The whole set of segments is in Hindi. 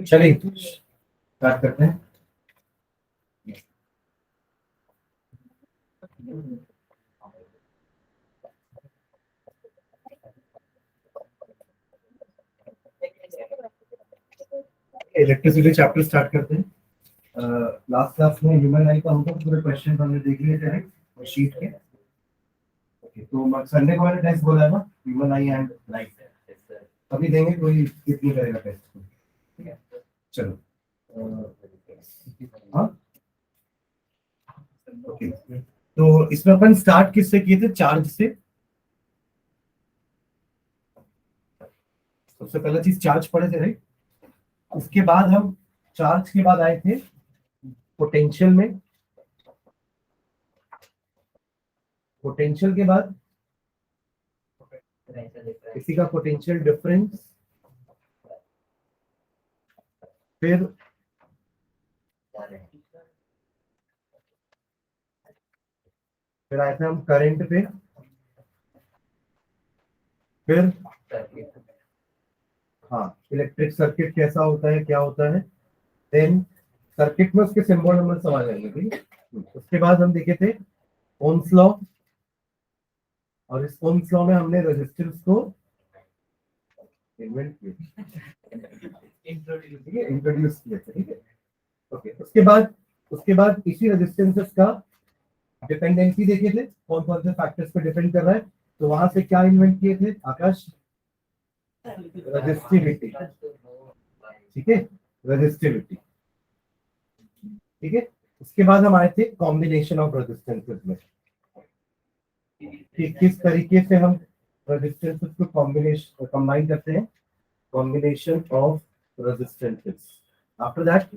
चलिए स्टार्ट करते हैं। इलेक्ट्रिसिटी चैप्टर स्टार्ट करते हैं। लास्ट क्लास में ह्यूमन आई का हम लोग पूरे क्वेश्चन हमने देख लिए थे राइट शीट के। ओके, तो संडे को मैंने टेस्ट बोला है ना ह्यूमन आई एंड लाइट, अभी देंगे कोई कितनी करेगा टेस्ट, ठीक है। चलो हाँ ओके, तो इसमें अपन स्टार्ट किससे किए थे? चार्ज से। सबसे पहला चीज चार्ज पढ़े थे राइट। उसके बाद हम चार्ज के बाद आए थे पोटेंशियल में। पोटेंशियल के बाद किसी का पोटेंशियल डिफरेंस, फिर आए थे हम करंट पे, फिर हाँ इलेक्ट्रिक सर्किट कैसा होता है क्या होता है, देन सर्किट में उसके सिंबल नंबर समझ आएंगे, ठीक है। उसके बाद हम देखे थे ओम्स लॉ, और इस ओम्स लॉ में हमने रेजिस्टेंस को इन्वेंट किया, इंट्रोड्यूस किया, ठीक है। ओके, उसके बाद इसी रेजिस्टेंसेस का डिपेंडेंसी देखे थे, कौन कौन से फैक्टर्स पे डिपेंड कर रहा है। तो वहां से क्या इन्वेंट किए थे आकाश? रेजिस्टिविटी, ठीक है, रेजिस्टिविटी, ठीक है। उसके बाद हम आए थे कॉम्बिनेशन ऑफ रेजिस्टेंसेस में, कि किस तरीके से हम रेजिस्टेंसेस को कॉम्बिनेशन कंबाइन करते हैं, combination of resistances. After that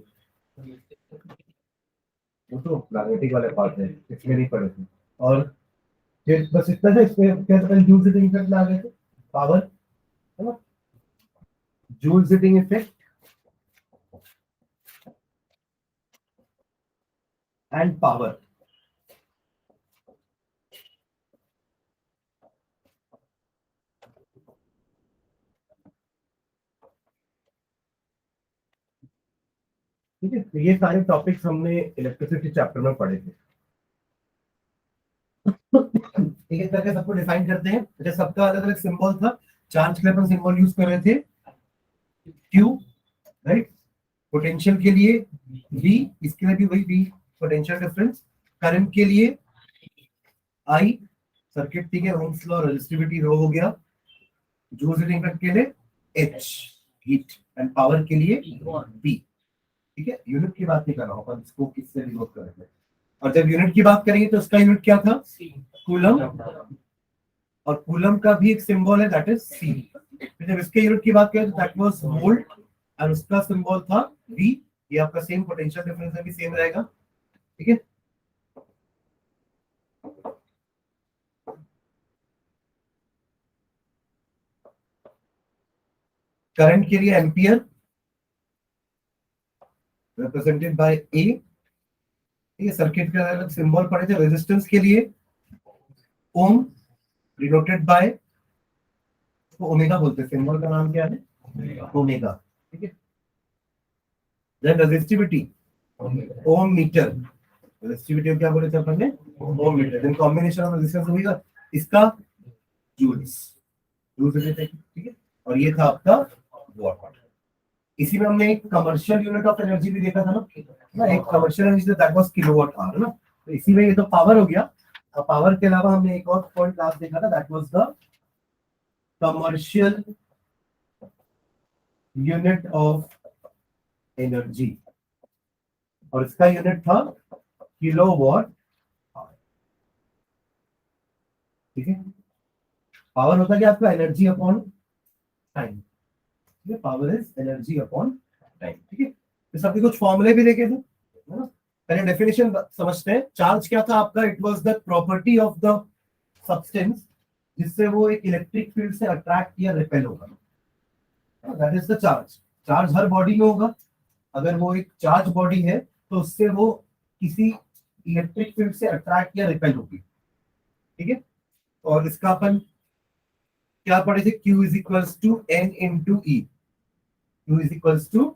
वो तो मैग्नेटिक वाले पार्ट है, इसमें नहीं पढ़े थे। और फिर बस इतना था, इसमें क्या था, जूल हिटिंग इफेक्ट ला गए थे, पावर है ना, joule heating effect and power. ठीक है, तो ये सारे टॉपिक्स हमने इलेक्ट्रिसिटी चैप्टर में पढ़े थे। ठीक है, करके सबको डिफाइन करते हैं। जैसे सबका अलग अलग सिंबल था, चार्ज के लिए अपन सिंबल यूज कर रहे थे क्यू राइट, पोटेंशियल के लिए V, इसके लिए भी वही V पोटेंशियल डिफरेंस, करंट के लिए I, सर्किट, ठीक है, ओम्स लॉ, रेजिस्टिविटी रो हो गया, जूल हिटिंग इफेक्ट के लिए H हीट, एंड पावर के लिए B, ठीक है। यूनिट की बात नहीं कर रहा हूं, अपन इसको किससे डिनोट करेंगे। और जब यूनिट की बात करेंगे तो उसका यूनिट क्या था? कूलम, और कूलम का भी एक सिंबल है दैट इज C। जब इसके यूनिट की बात करें तो दैट वाज वोल्ट, और उसका सिंबल था V। ये आपका सेम पोटेंशियल डिफरेंस भी सेम रहेगा, ठीक है। करंट के लिए एम्पियर रिप्रेजेंटेड बाय A, ठीक है। सर्किट के अलग सिंबल पढ़े थे। रेजिस्टेंस के लिए ओम डिनोटेड बाय, तो ओमेगा बोलते हैं, सिंबल का नाम क्या है? ओमेगा, ठीक है। Then resistivity ohm metre, resistivity क्या बोले थे अपन ने? Ohm metre. Then combination of resistance होगा इसका जूल्स, जूल्स, ठीक है। और ये था आपका वॉट। इसी में हमने एक कमर्शियल यूनिट ऑफ एनर्जी भी देखा था ना, एक commercial energy that was kilowatt hour ना। तो इसी में ये तो पावर हो गया। और पावर के अलावा हमने एक और पॉइंट लास्ट देखा था, that was the commercial unit of energy, और इसका यूनिट था किलोवाट, ठीक है। पावर होता है कि आपका एनर्जी अपॉन टाइम, ठीक है, power is energy upon time, ठीक है। तो सबके कुछ फॉर्मूले भी देखे थे, है ना। पहले डेफिनेशन समझते हैं। चार्ज क्या था आपका? It was the property of the substance जिससे वो एक इलेक्ट्रिक फील्ड से अट्रैक्ट या रिपेल होगा, that is the charge. Charge her body में होगा। अगर वो एक चार्ज बॉडी है तो उससे वो किसी इलेक्ट्रिक फील्ड से अट्रैक्ट या रिपेल होगी, ठीक है। और इसका अपन क्या पढ़े थे? Q is equals to N into E, Q is equals to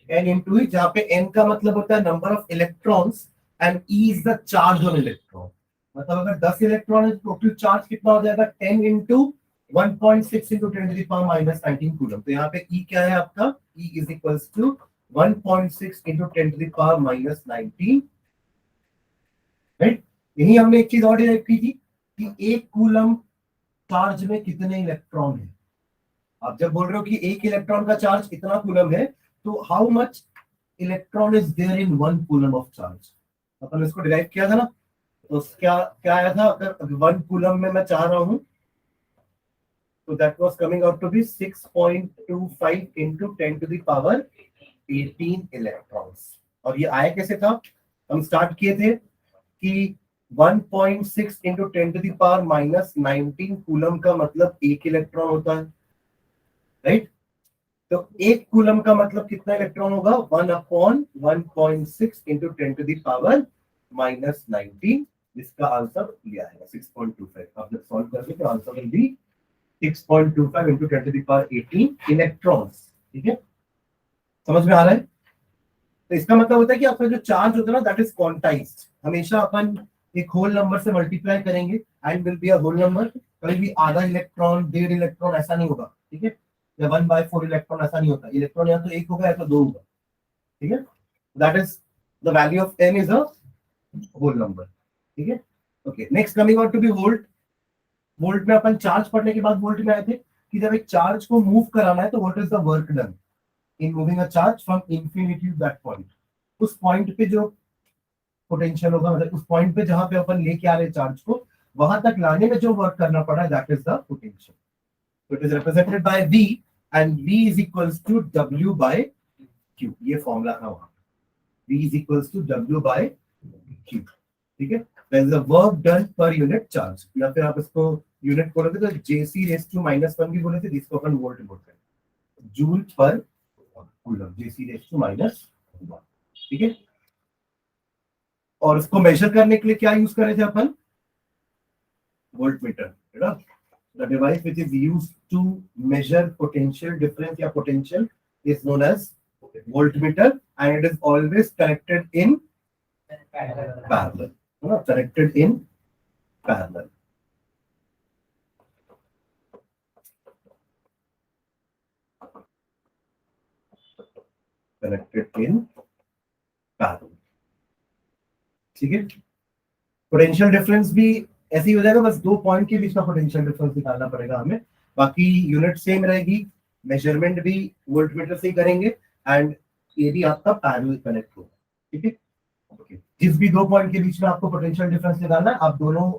n into e, जहाँ पे n का मतलब होता है number of electrons and e is the charge on electron. मतलब अगर 10 इलेक्ट्रॉन है तो टोटल चार्ज कितना हो जाएगा 10 इंटू 1.6 इंटू 10⁻⁻19 कूलम। तो यहाँ पे e क्या है आपका, e is equals to 1.6 into 10⁻⁻19, right. यही हमने एक चीज और डिराइव की थी कि एक कूलम चार्ज में कितने इलेक्ट्रॉन है। आप जब बोल रहे हो कि एक इलेक्ट्रॉन का चार्ज इतना कूलम है, तो how much electron is there in one coulomb of charge, अपन इसको डिराइव किया था ना। तो क्या क्या आया था, अगर वन कूलम में मैं चाह रहा हूं तो that was coming out to be 6.25 into 10⁻18 electrons. और ये आया कैसे था, हम स्टार्ट किए थे कि 1.6 इंटू 10⁻⁻19 कूलम का मतलब एक इलेक्ट्रॉन होता है, राइट। तो एक कूलम का मतलब कितना इलेक्ट्रॉन होगा, 1/1.6 इंटू 10⁻⁻19, जिसका आंसर लिया है 6.25। आप जब सॉल्व करेंगे तो answer will be 6.25 into 10⁻18 electrons. ठीक है, समझ में आ रहा है। तो इसका मतलब होता है कि आपका जो चार्ज होता है ना, दैट इज क्वांटाइज्ड। हमेशा अपन एक होल नंबर से मल्टीप्लाई करेंगे and will be a whole number. कभी भी आधा इलेक्ट्रॉन, 1.5 इलेक्ट्रॉन ऐसा नहीं होगा, ठीक है, या 1/4 इलेक्ट्रॉन ऐसा नहीं होता। इलेक्ट्रॉन या तो एक होगा या तो दो होगा, ठीक है। That is the value of n is a whole number, ठीक है। Okay, next coming on to be volt. Volt में अपन चार्ज पढ़ने के बाद वोल्ट में आए थे कि जब एक चार्ज को मूव कराना है तो what is the work done in moving a charge from infinity to that point. उस पॉइंट पे जो पोटेंशियल होगा, मतलब उस पॉइंट पे जहां पे अपन लेके आ रहे चार्ज को, वहां तक लाने में जो वर्क करना पड़ा, that is the potential. So it is represented by V, and V is equals to W by Q। ये फॉर्मूला था वहां, V is equals to W by Q, ठीक है। There is a work done per unit charge, या फिर आप इसको यूनिट बोलोगे तो JC raised to -1 भी बोले थे, जिसको अपन वोल्ट बोलते हैं, जूल पर कूलम, JC raised to -1, ठीक है। और इसको मेजर करने के लिए क्या यूज कर रहे थे अपन, वोल्टमीटर, है ना। The device which is used to measure potential difference या potential is known as voltmeter, and it is always connected in parallel. Connected in parallel. Connected in parallel. ठीक है। पोटेंशियल डिफरेंस भी ऐसे ही हो जाएगा, बस दो पॉइंट के बीच का पोटेंशियल डिफरेंस निकालना पड़ेगा हमें। बाकी यूनिट सेम रहेगी, मेजरमेंट भी वोल्टमीटर से ही करेंगे, एंड ये भी आपका पैरेलल कनेक्ट होगा, ठीक है। ओके, जिस भी दो पॉइंट के बीच में आपको पोटेंशियल डिफरेंस निकालना है, आप दोनों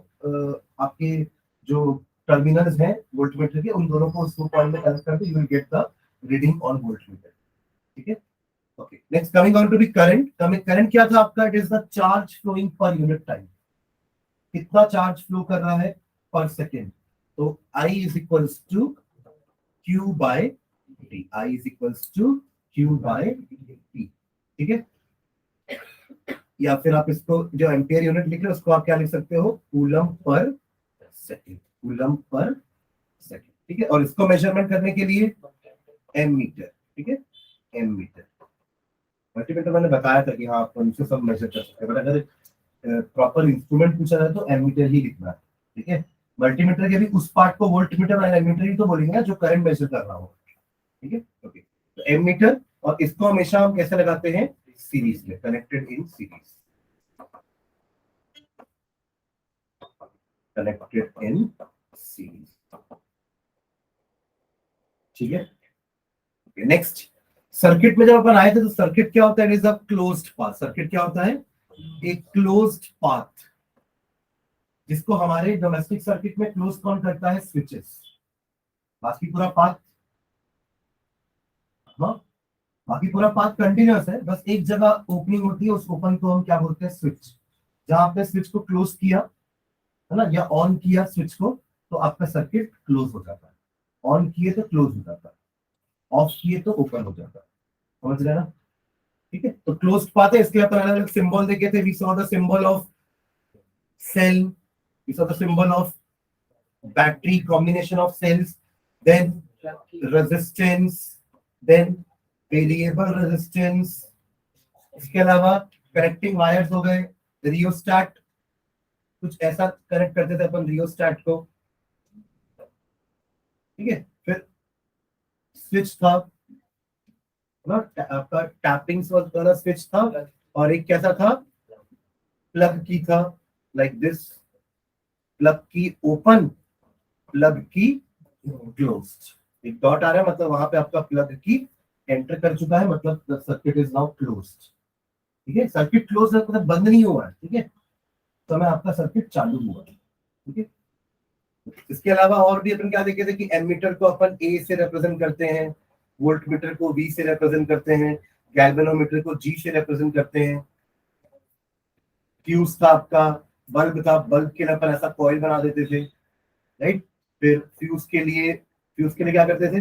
आपके जो टर्मिनल्स हैं वोल्टमीटर के, उन दोनों को उस दो पॉइंट में कनेक्ट करके you will get the reading on voltmeter, ठीक है। Okay, next coming on to be current. Current क्या था आपका, it is the charge flowing per unit time. कितना चार्ज फ्लो कर रहा है पर सेकेंड। तो I is equals to Q bye T, I is equals to Q bye T, ठीक है। या फिर आप इसको जो एम्पियर यूनिट लिख रहे हो उसको आप क्या लिख सकते हो, coulomb per second, coulomb per second, ठीक है। और इसको मेजरमेंट करने के लिए एमीटर, ठीक है, एमीटर। मल्टीमीटर मैंने बताया था कि हाँ आप उनसे सब मेजर कर सकते हैं, बट अगर प्रॉपर इंस्ट्रूमेंट पूछा जाए तो एमीटर ही लिखना है, ठीक है। मल्टीमीटर के भी उस पार्ट को वोल्टमीटर और एमीटर ही तो बोलेंगे ना, जो करंट मेजर कर रहा हो, ठीक है। ओके, तो एमीटर, और इसको हमेशा हम कैसे लगाते हैं, सीरीज में, connected in series, connected in series, ठीक है। नेक्स्ट, सर्किट में जब अपन आए थे तो सर्किट क्या होता है, it is a closed path. Circuit क्या होता है, एक क्लोज्ड पाथ, जिसको हमारे डोमेस्टिक सर्किट में क्लोज कौन करता है, स्विचेस। बाकी पूरा पाथ, हाँ, बाकी पूरा पाथ कंटिन्यूअस है, बस एक जगह ओपनिंग होती है, उस ओपन को हम क्या बोलते हैं, स्विच। जहां आपने स्विच को क्लोज किया है ना, या ऑन किया स्विच को, तो आपका सर्किट क्लोज हो जाता है। ऑन किए तो क्लोज हो जाता है, ऑफ किए तो ओपन हो जाता है, समझ रहे हैं ना, ठीक है। तो क्लोज्ड पाथ है, इसके अपन अलग अलग सिंबल देखे थे। We saw the symbol of cell, we saw the symbol of battery, combination of cells, then resistance, then variable resistance, इसके अलावा कनेक्टिंग वायर्स हो गए, रियोस्टैट, कुछ ऐसा कनेक्ट करते थे अपन रियोस्टैट को, ठीक है। फिर स्विच था ना, आपका टैपिंग वाला स्विच था, और एक कैसा था, प्लग की था, लाइक दिस, प्लग की ओपन, प्लग की क्लोज्ड, एक डॉट आ रहा है मतलब वहां पे आपका प्लग की एंटर कर चुका है, मतलब सर्किट इज नाउ क्लोज्ड, ठीक है। सर्किट क्लोज मतलब बंद नहीं हुआ है, ठीक है, तो मैं आपका सर्किट चालू हुआ है, ठीक है। इसके अलावा और भी अपन क्या देखे थे कि एमीटर को अपन ए से रिप्रेजेंट करते हैं, वोल्ट मीटर को वी से रिप्रेजेंट करते हैं, गैल्वेनोमीटर को जी से रिप्रेजेंट करते हैं, फ्यूज था आपका, बल्ब था, बल्ब के लिए अपन ऐसा कॉइल बना देते थे, राइट। फिर फ्यूज के लिए क्या करते थे,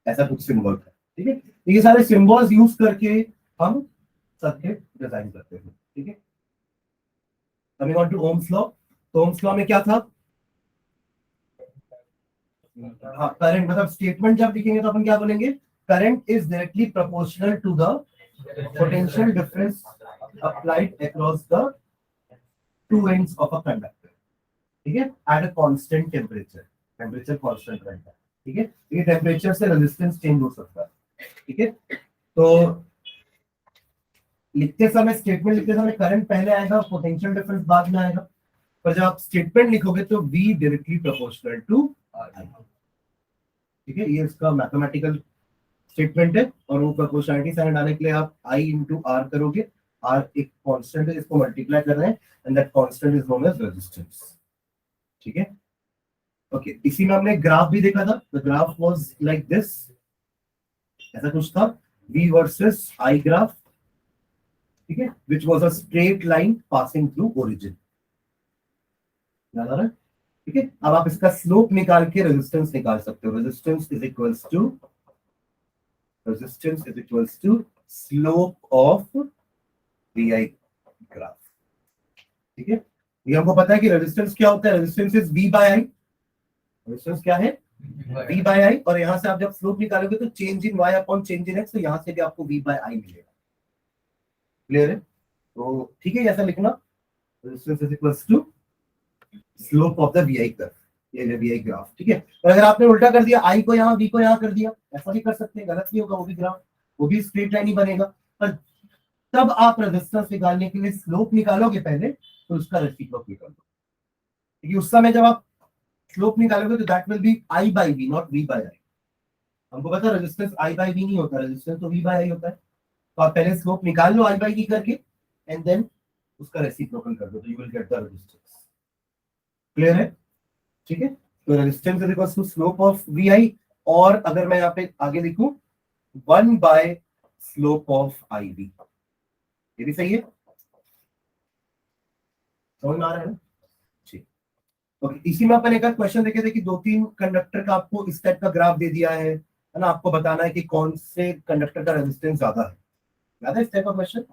ऐसा कुछ सिंबल था, ठीक है। ये सारे सिंबल्स यूज करके हम सर्किट डिजाइन करते हैं, ठीक है। Coming on to Ohm's law, तो ओम्स लॉ में क्या था, हाँ करंट, मतलब स्टेटमेंट जब लिखेंगे तो अपन क्या बोलेंगे, current is directly proportional to the potential difference applied across the two ends of a conductor, ठीक है, at a constant temperature, temperature constant रहता है, ठीक है। ये टेम्परेचर से रेजिस्टेंस चेंज हो सकता है, ठीक है। तो लिखते समय, स्टेटमेंट लिखते समय करंट पहले आएगा, पोटेंशियल डिफरेंस बाद में आएगा, पर जब आप स्टेटमेंट लिखोगे तो V directly proportional to I, ठीक है। ये इसका मैथमेटिकल स्टेटमेंट है, और वो प्रोपोर्शनलिटी साइन डालने के लिए आप I इंटू आर करोगे, R एक कांस्टेंट है, इसको मल्टीप्लाई कर रहे हैं, and that constant is known as resistance, ठीक है। ओके, इसी में हमने ग्राफ भी देखा था, the graph was like this, ऐसा कुछ था, V वर्सेस I ग्राफ, ठीक है, which was a straight line passing through origin, याद आ रहा है, ठीक है। अब आप इसका स्लोप निकाल के रेजिस्टेंस निकाल सकते हो, resistance is equals to slope of V I graph, ठीक है। ये हमको पता है कि रेजिस्टेंस क्या होता है, resistance is V by I, resistance क्या है, वी बाय आई, और यहां से आप जब स्लोप निकालोगे तो change in Y upon change in X, तो यहां से भी आपको वी बाय आई मिलेगा, क्लियर है। तो ठीक है, ऐसा लिखना, resistance is equals to slope of the V I curve, ये वी आई ग्राफ, ठीक है। और अगर आपने उल्टा कर दिया, आई को यहाँ, वी को यहाँ कर दिया, ऐसा भी कर सकते हैं, गलत नहीं होगा, वो भी ग्राफ, वो भी स्ट्रेट लाइन ही बनेगा, पर तब आप रेजिस्टेंस निकालने के लिए स्लोप निकालोगे पहले, तो उसका रेसिप्रोकल निकाल दो, क्योंकि उस समय जब आप स्लोप निकालोगे तो that will be I by V, not V by I. हमको पता है रेजिस्टेंस आई बाई वी नहीं होता, रेजिस्टेंस तो वी बाय आई होता है, तो आप पहले स्लोप निकाल लो आई बाई वी करके, एंड देन उसका रेसिप्रोकल कर दो, तो you will get the resistance, clear है, ठीक है। तो resistance is equal to slope of V I, और अगर मैं यहाँ पे आगे लिखूं 1 by slope of I V, ये भी सही है, समझ में आ रहा है ना, ठीक। ओके, इसी में अपन एक क्वेश्चन देखे थे कि 2-3 कंडक्टर का आपको इस टाइप का ग्राफ दे दिया है ना, आपको बताना है कि कौन से कंडक्टर का रेजिस्टेंस ज्यादा है, याद है इस टाइप का क्वेश्चन,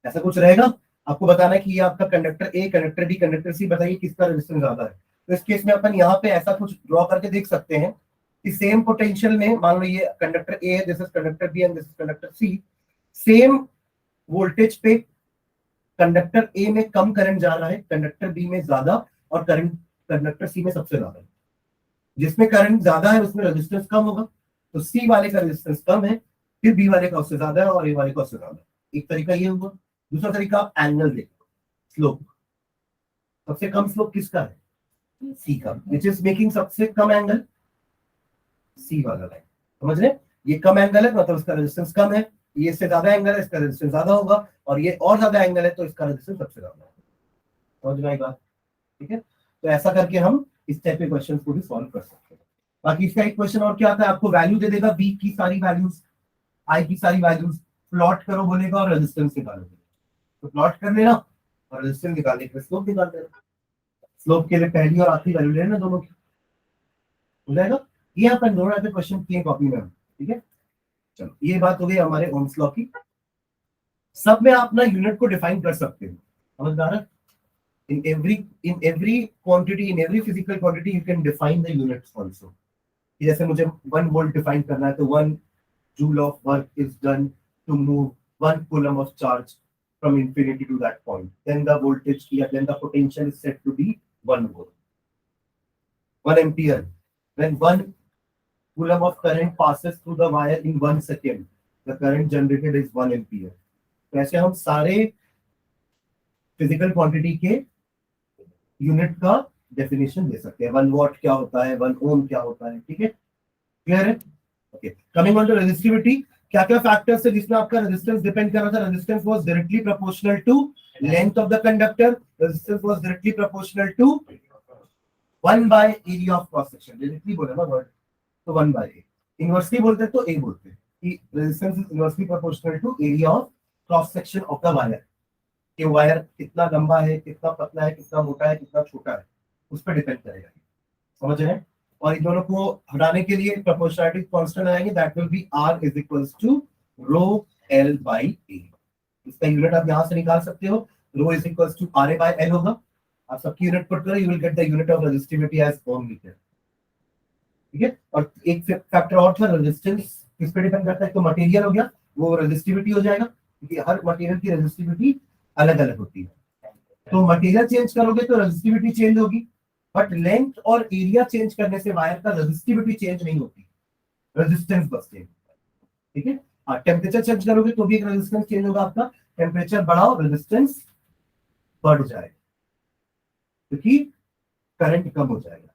ऐसा कुछ रहेगा, आपको बताना है कि ये आपका conductor A, conductor B, conductor C, बताइए किसका रेजिस्टेंस ज्यादा है। तो इस केस में अपन यहाँ पे ऐसा कुछ ड्रॉ करके देख सकते हैं कि सेम पोटेंशियल में, मान लो ये कंडक्टर ए है, this is conductor B and this is conductor C, same voltage पे कंडक्टर ए में कम करंट जा रहा है, कंडक्टर बी में ज्यादा, और करंट कंडक्टर सी में सबसे ज्यादा है, जिसमें करंट ज्यादा है उसमें रेजिस्टेंस कम होगा, तो सी वाले का रेजिस्टेंस कम है, फिर बी वाले का उससे ज्यादा है, और ए वाले का उससे ज्यादा है। एक तरीका ये हुआ, दूसरा तरीका आप एंगल देखो, स्लोप, सबसे कम स्लोप किसका है, सी का, विच इज मेकिंग सबसे कम एंगल, सी वाला लाइन, समझ रहे, ये कम एंगल है मतलब इसका रेजिस्टेंस कम है, ये इससे ज्यादा एंगल है, इसका रेजिस्टेंस ज्यादा होगा, और ये और ज्यादा एंगल है तो इसका रेजिस्टेंस सबसे ज्यादा है, समझ में आई बात, ठीक है। तो ऐसा करके हम इस टाइप के क्वेश्चन को भी सॉल्व कर सकते हैं। बाकी इसका एक क्वेश्चन और क्या आता है, आपको वैल्यू दे देगा, वी की सारी वैल्यूज, आई की सारी वैल्यूज, प्लॉट करो बोलेगा और रेजिस्टेंस निकालोगे, तो प्लॉट कर लेना और रेजिस्टेंस निकालने के लिए स्लोप निकाल देना, स्लोप के लिए पहली और आखिरी वैल्यू लेना दोनों की, हो जाएगा। ये यहाँ पर दोनों ऐसे क्वेश्चन किए कॉपी में, ठीक है। चलो, ये बात हो गई हमारे ओम्स लॉ की। सब में आप ना यूनिट को डिफाइन कर सकते हो, समझ आ रहा है, in every quantity, in every physical quantity you can define the units also, कि जैसे मुझे 1 वोल्ट डिफाइन करना है तो 1 joule of work is done to move 1 coulomb of charge from infinity to that point. Then the voltage here, then the potential is set to be 1 volt. 1 ampere. When 1 coulomb of current passes through the wire in 1 second, the current generated is 1 ampere. तो ऐसे हम सारे फिजिकल क्वांटिटी के यूनिट का डेफिनेशन दे सकते हैं. 1 वॉट क्या होता है, 1 ओम क्या होता है. ठीक है, क्लियर है. Okay, coming on to resistivity. क्या क्या फैक्टर्स है जिसमें आपका रेजिस्टेंस डिपेंड कर रहा था. Resistance was directly proportional to length of the conductor. Resistance was directly proportional to 1 by area of cross section. Directly बोले ना वर्ड तो 1 बाय ए. इनवर्सली बोलते तो ए बोलते हैं कि resistance is inversely proportional to area of cross section of the wire. कि वायर कितना लंबा है, कितना पतला है, कितना मोटा है, कितना छोटा है, उस पर डिपेंड करेगा. समझ रहे हैं. और इन दोनों को हटाने के लिए प्रोपोर्शनलिटी कांस्टेंट आएंगे. That will be r is equals to rho l by a. इसका यूनिट आप यहां से निकाल सकते हो. Rho is equals to ra by l होगा. आप सबकी यूनिट पुट करो, you will get the unit of resistivity as ohm metre. ठीक है. और एक फैक्टर और था, रेजिस्टेंस किस पे डिपेंड करता है. तो मटेरियल हो गया, वो रेजिस्टिविटी हो जाएगा, क्योंकि हर मटेरियल की रेजिस्टिविटी अलग अलग होती है. तो मटेरियल चेंज करोगे तो रेजिस्टिविटी चेंज होगी, बट लेंथ और एरिया चेंज करने से वायर का रेजिस्टिविटी चेंज नहीं होती, रेजिस्टेंस बस चेंज. ठीक है. हाँ, टेम्परेचर चेंज करोगे तो भी एक रेजिस्टेंस चेंज होगा आपका. टेम्परेचर बढ़ाओ, रेजिस्टेंस बढ़ जाएगा, क्योंकि करंट कम हो जाएगा.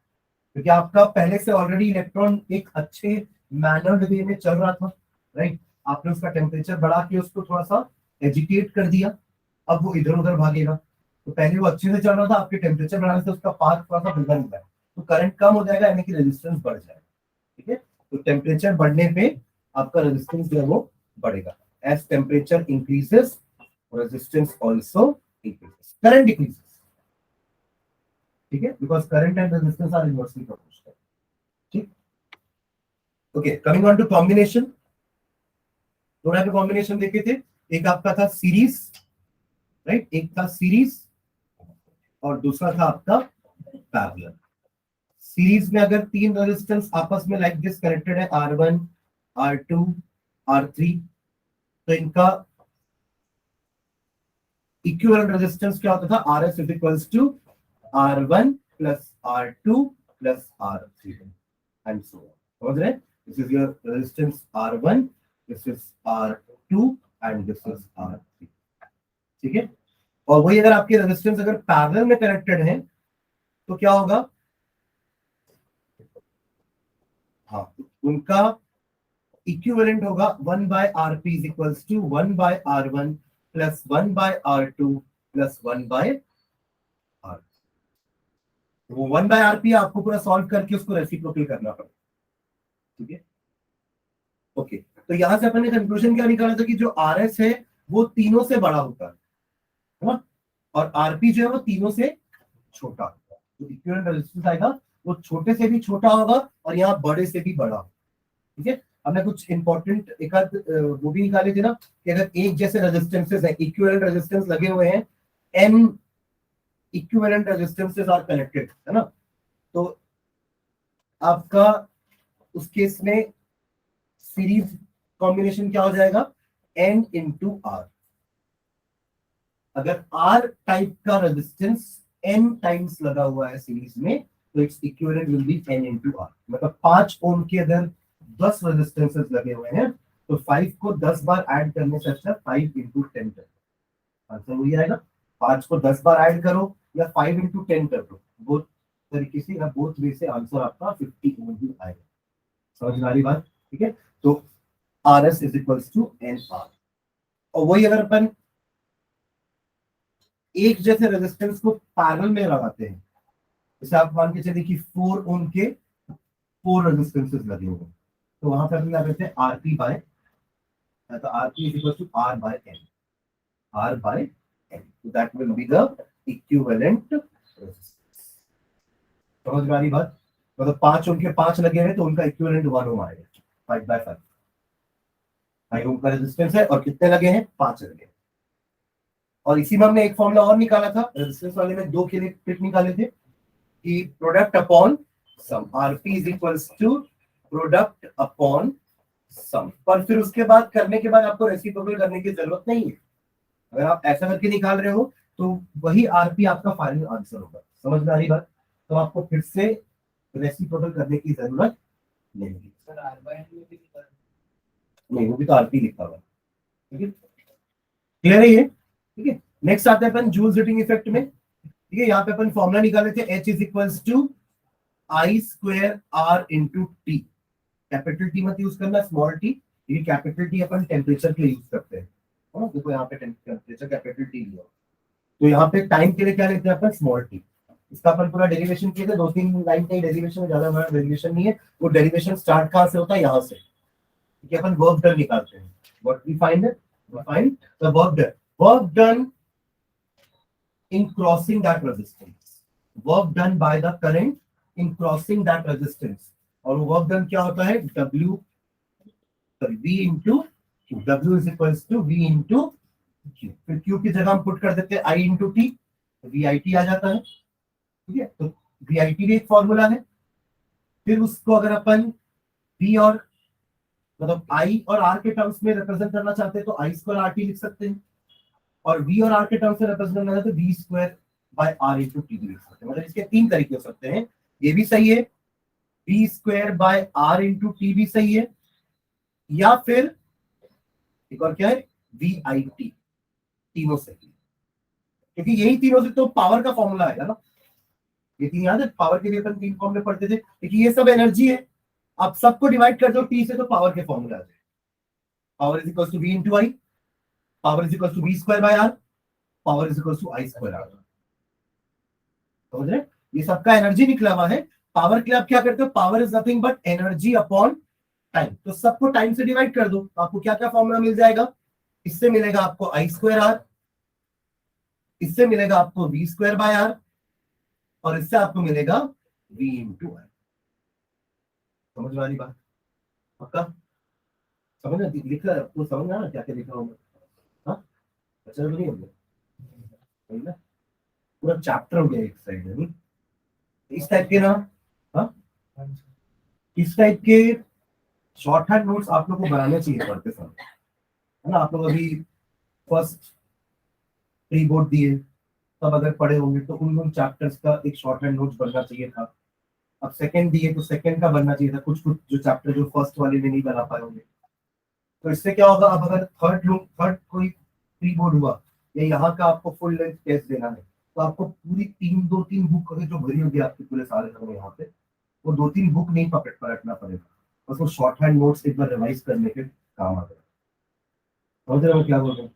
क्योंकि आपका पहले से ऑलरेडी इलेक्ट्रॉन एक अच्छे मैनर्ड वे में चल रहा था, राइट. आपने उसका टेम्परेचर बढ़ा के उसको थोड़ा सा एजिटेट कर दिया, अब वो इधर उधर भागेगा. तो पहले वो अच्छे से चल रहा था, आपके टेम्परेचर बढ़ाने से उसका पाथ थोड़ा सा बिगड़ गया, तो करंट कम हो जाएगा, यानी कि रेजिस्टेंस बढ़ जाएगा. ठीक है. तो टेम्परेचर बढ़ने पे आपका रेजिस्टेंस जो है वो बढ़ेगा. As temperature increases, resistance also increases, current decreases. ठीक है, because current and resistance are inversely proportional. ठीक. Okay, coming on to combination. थोड़ा पे कॉम्बिनेशन देखे थे. एक आपका था सीरीज, राइट. एक था सीरीज और दूसरा था आपका पैरेलल. सीरीज में अगर 3 रेजिस्टेंस आपस में लाइक दिस कनेक्टेड है, R1, R2, R3, तो इनका इक्विवेलेंट रेजिस्टेंस क्या होता था. RS is equals to R1 plus R2 plus R3 and so on. समझ रहे. This is your resistance R1, this is R2 and this is R3. ठीक है. और वही अगर आपके रेजिस्टेंस अगर पैरेलल में कनेक्टेड है तो क्या होगा. हाँ, उनका इक्विवेलेंट होगा 1 by RP is equals to 1 by R1 plus 1 by R2 plus 1 by R. वो 1 बाय RP आपको पूरा सॉल्व करके उसको रेसिप्रोकल करना पड़ेगा. ठीक है. ओके, तो यहां से अपन ने कंक्लूजन क्या निकाला था कि जो RS है वो तीनों से बड़ा होता है ना, और RP जो है वो तीनों से छोटा होगा. तो इक्विवेलेंट रेजिस्टेंस आएगा वो छोटे से भी छोटा होगा और यहाँ बड़े से भी बड़ा. ठीक है. हमने कुछ इंपॉर्टेंट एक आध वो भी निकाले थे ना, कि अगर एक जैसे रेजिस्टेंसेस है, इक्विवेलेंट रेजिस्टेंस लगे हुए हैं, n equivalent resistances are connected, है ना, तो आपका उस केस में सीरीज कॉम्बिनेशन क्या हो जाएगा, n इंटू r. अगर R टाइप का रेजिस्टेंस n टाइम्स लगा हुआ है सीरीज में, तो its equivalent will be n into r. मतलब 5 ओम के अगर 10 रेजिस्टेंसेस लगे हुए हैं तो 5 को 10 बार ऐड करने से अच्छा 5 इंटू 10 कर. आंसर वही आएगा. 5 को 10 बार ऐड करो या 5 इंटू 10 कर दो, बोथ तरीके से या बोथ वे से आंसर आपका 50 ओम ही आएगा. समझ आ रही बात. ठीक है. तो RS is equals to NR. और वही अगर अपन एक जैसे रेजिस्टेंस को पैरेलल में लगाते हैं, जैसे आप मान के चलिए कि 4 ओम के 4 रेजिस्टेंसेस लगे हुए हैं, तो वहां पर हम क्या करते हैं RP बाय, तो RP is equal to R by N. R by N, so that will be the equivalent resistance. समझ में आ रही बात. मतलब 5 ओम के 5 लगे हैं तो उनका इक्विवेलेंट 1 ओम आएगा. 5 बाय 5 5 ओम का रेजिस्टेंस है और कितने लगे हैं, 5 लगे. और इसी में हमने एक फॉर्मूला और निकाला था रेजिस्टेंस वाले में, 2 के लिए ट्रिक निकाले थे कि product upon sum. RP is equals to product upon sum. पर फिर उसके बाद करने के बाद आपको रेसिप्रोकल करने की जरूरत नहीं है। अगर आप ऐसा करके निकाल रहे हो तो वही आरपी आपका फाइनल आंसर होगा। समझ में आ रही बात? तो आपको फिर से रेसिप्रोकल करने की जरूरत नहीं है। सर नहीं, वो भी तो आरपी लिखा हुआ है। ठीक है, क्लियर है ये? ठीक है, नेक्स्ट आते हैं अपन जूल्स हीटिंग इफेक्ट में। ठीक है, यहाँ पे अपन फॉर्मूला निकाले थे, H is equals to I square R into T. Capital T मत यूज करना, स्मॉल टी। ये कैपिटल टी अपन टेम्परेचर के लिए यूज करते हैं। है ना? देखो यहाँ पे टेम्परेचर कैपिटल टी लिया, तो यहाँ पे टाइम के लिए क्या लेते हैं अपन? Small T. इसका अपन पूरा डेरिवेशन किया था, 2-3 लाइन का डेरिवेशन है, ज्यादा बड़ा डेरिवेशन नहीं है। वो डेरिवेशन स्टार्ट कहाँ से होता है? यहाँ से। ठीक है, अपन वर्क डन निकालते हैं। व्हाट वी फाइंड है? We find the work done. Work done in crossing that resistance, work done by the current in crossing that resistance। और वो वर्क डन क्या होता है? W V into Q। W is equals to V into Q। फिर Q की जगह हम पुट कर देते हैं I into T, VIT आ जाता है। ठीक है, तो VIT भी एक फॉर्मूला है। फिर उसको अगर अपन V और मतलब I और R के टर्म्स में रिप्रेजेंट करना चाहते हैं तो I स्क्वायर RT लिख सकते हैं, और V और R के टर्म्स में रिप्रेजेंट करना है तो V square by R into T लिख सकते हैं। मतलब इसके 3 तरीके हो सकते हैं। ये भी सही है, V square by R into T भी सही है, या फिर एक और क्या है? VIT। तीनों सही है, क्योंकि यही तीनों से तो पावर का फॉर्मूला है ना। ये तीन याद है, पावर के लिए अपन 3 फॉर्मूले पढ़ते थे, क्योंकि ये सब एनर्जी है। आप सबको डिवाइड कर दो T से तो पावर के फॉर्मूला आ जाए। Power is equal to V into I, power is equal to V square by R, power is equal to I square R। समझ रहे? ये सबका एनर्जी निकला हुआ है। पावर के लिए आप क्या करते हो? Power is nothing but energy upon time. तो सबको टाइम से डिवाइड कर दो, तो आपको क्या क्या फॉर्मूला मिल जाएगा? इससे मिलेगा आपको I स्क्वायर R, इससे मिलेगा आपको V स्क्वायर बाय R, और इससे आपको मिलेगा V इंटू आई। समझ वाली बात? पक्का समझ में लिख रहा है आपको? समझ में आ रहा क्या क्या लिखा होगा? हाँ, अच्छा तो नहीं हो गया? पूरा चैप्टर हो गया एक साइड में। इस टाइप के ना, हाँ, इस टाइप के शॉर्ट हैंड नोट्स आप लोग को बनाने चाहिए पढ़ते समय, है ना। आप लोग अभी फर्स्ट प्री बोर्ड दिए तब अगर पढ़े होंगे तो उन चैप्टर्स का एक शॉर्ट हैंड नोट्स बनना चाहिए था। अब सेकंड दिए तो सेकंड का बनना चाहिए था। कुछ कुछ जो चैप्टर जो फर्स्ट वाले में नहीं बना पाए होंगे, तो इससे क्या होगा? अब अगर थर्ड कोई प्री बोर्ड हुआ या यहाँ का आपको फुल लेंथ टेस्ट देना है, तो आपको पूरी 2-3 बुक जो भरी होगी आपके पूरे सारे समय यहाँ पे, वो 2-3 बुक नहीं पलटना पड़ेगा, बस वो शॉर्ट हैंड नोट्स एक बार रिवाइज करने के काम आ जाएगा। समझ रहे हो क्या बोल रहे हैं?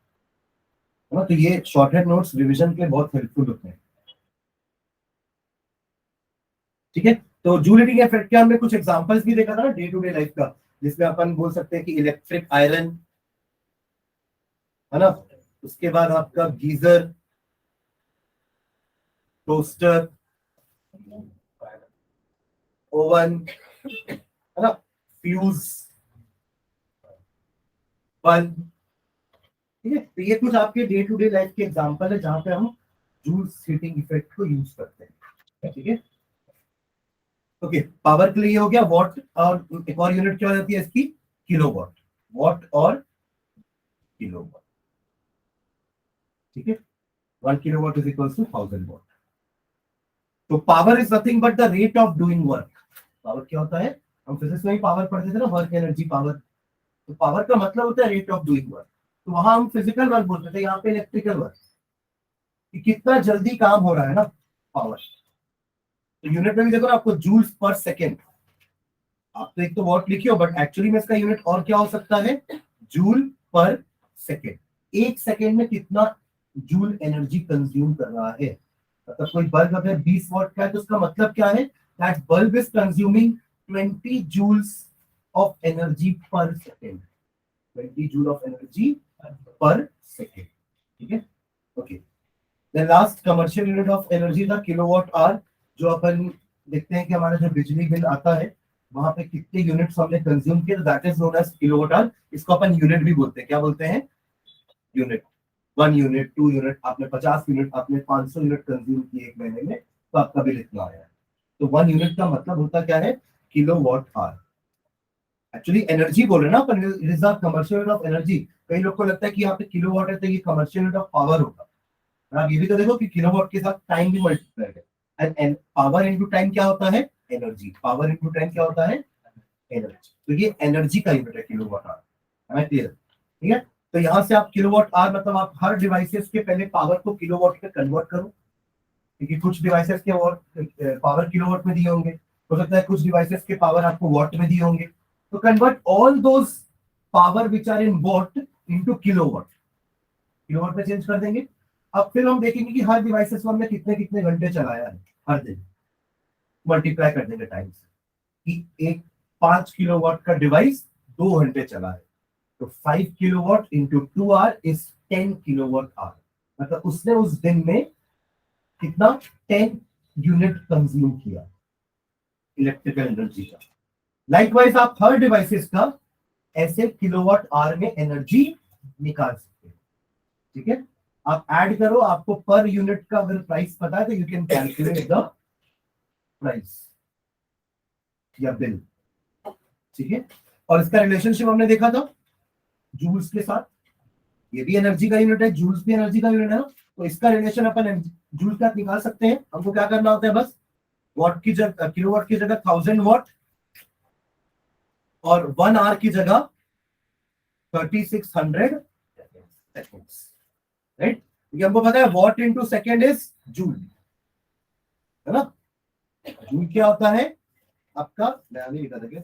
है ना? तो ये शॉर्ट हैंड नोट्स रिविजन के लिए बहुत हेल्पफुल होते हैं। ठीक है, तो जूल हीटिंग इफेक्ट के हमने कुछ एग्जांपल्स भी देखा था ना डे टू डे लाइफ का, जिसमें अपन बोल सकते हैं कि इलेक्ट्रिक आयरन, है ना, उसके बाद आपका गीजर, टोस्टर, ओवन, है ना, फ्यूज, बल्ब। ठीक है, तो ये कुछ आपके डे टू डे लाइफ के एग्जांपल है जहां पे हम जूल हीटिंग इफेक्ट को यूज करते हैं। ठीक है, ओके, पावर के लिए हो गया वॉट, और एक और यूनिट क्या हो जाती है इसकी? किलोवाट। वॉट और किलोवाट। ठीक है, 1 kilowatt is equal to 1000 watt. तो power is nothing but the rate of doing work. Power क्या होता है? हम फिजिक्स में ही पावर पढ़ते थे ना, वर्क एनर्जी पावर। तो पावर का मतलब होता है रेट ऑफ डूइंग वर्क। तो वहां हम फिजिकल वर्क बोलते थे, यहाँ पे इलेक्ट्रिकल वर्क, कि कितना जल्दी काम हो रहा है ना पावर। तो यूनिट में भी देखो ना आपको, जूल्स पर सेकेंड। आप तो एक तो वॉट लिखी हो, बट एक्चुअली में इसका यूनिट और क्या हो सकता है? जूल पर सेकेंड। 1 सेकेंड में कितना जूल एनर्जी कंज्यूम कर रहा है। मतलब कोई बल्ब अगर 20 वॉट का है तो उसका मतलब क्या है? That bulb is consuming 20 joules of energy per second. 20 joule of energy per second. ठीक है, okay. The last commercial unit of energy था किलोवाट आवर। जो अपन देखते हैं कि हमारा जो बिजली बिल आता है वहां पे कितने यूनिट्स हमने कंज्यूम किए, that is known as kilowatt hour. इसको अपन यूनिट भी बोलते हैं। क्या बोलते हैं? यूनिट। 1 यूनिट, 2 यूनिट, आपने 50 यूनिट, आपने 500 यूनिट कंज्यूम किए एक महीने में, तो आपका बिल इतना आया है। तो 1 यूनिट का मतलब होता क्या है? Kilowatt hour. एक्चुअली एनर्जी बोल रहे हैं ना अपन, it is the commercial unit of energy. कई लोग को लगता है कि यहाँ पे किलोवाट है तो ये कमर्शियल यूनिट ऑफ पावर होगा, और आप ये भी तो देखो कि किलोवाट के साथ टाइम भी मल्टीप्लाई है, एंड पावर इनटू टाइम क्या होता है, एनर्जी। पावर इनटू टाइम क्या होता है, एनर्जी। तो ये एनर्जी का यूनिट है किलोवाट आवर, हमें क्लियर, ठीक है। तो यहाँ से आप किलोवाट आवर मतलब आप हर डिवाइसेस के पहले पावर को किलोवाट में कन्वर्ट करो, क्योंकि कुछ डिवाइसेस के पावर किलोवाट में दिए होंगे, हो सकता है कुछ डिवाइसेस के पावर आपको वॉट में दिए होंगे, तो convert all those power which are in watt into kilowatt, kilowatt में चेंज कर देंगे। अब फिर हम देखेंगे कि हर डिवाइसेस हमने कितने कितने घंटे चलाया है हर दिन, मल्टीप्लाई कर देंगे टाइम से, कि एक 5 किलोवाट का डिवाइस 2 घंटे चला है, तो 5 kilowatt into 2 our is 10 kilowatt hour, मतलब उसने उस दिन में कितना 10 यूनिट कंज्यूम किया इलेक्ट्रिकल एनर्जी का। लाइकवाइज आप हर डिवाइसेस का ऐसे किलोवाट आवर में एनर्जी निकाल सकते हैं, ठीक है। आप ऐड करो, आपको पर यूनिट का अगर प्राइस पता है तो you can calculate the price या बिल, ठीक है। और इसका रिलेशनशिप हमने देखा था जूल्स के साथ, ये भी एनर्जी का यूनिट है, जूल्स भी एनर्जी का यूनिट है ना, तो इसका रिलेशन अपन जूल का निकाल सकते हैं। हमको क्या करना होता है, बस वॉट की जगह किलोवाट की जगह 1000 वॉट और 1 आवर की जगह 3600 सेकेंड्स, राइट। क्योंकि हमको पता है what into second is joule, है ना। जूल क्या होता है आपका, मैं आगे लिखा था क्या,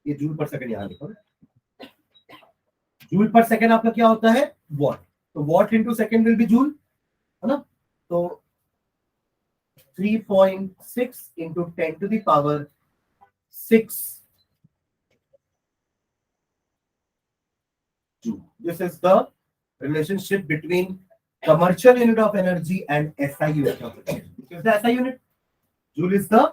ये जूल पर सेकेंड यहाँ लिखो, जूल पर सेकेंड आपका क्या होता है, वॉट। तो what into second will be joule, है ना। तो 3.6 into 10⁶ joule. This is the relationship between commercial unit of energy and SI unit of energy. Which is the SI unit? Joule is the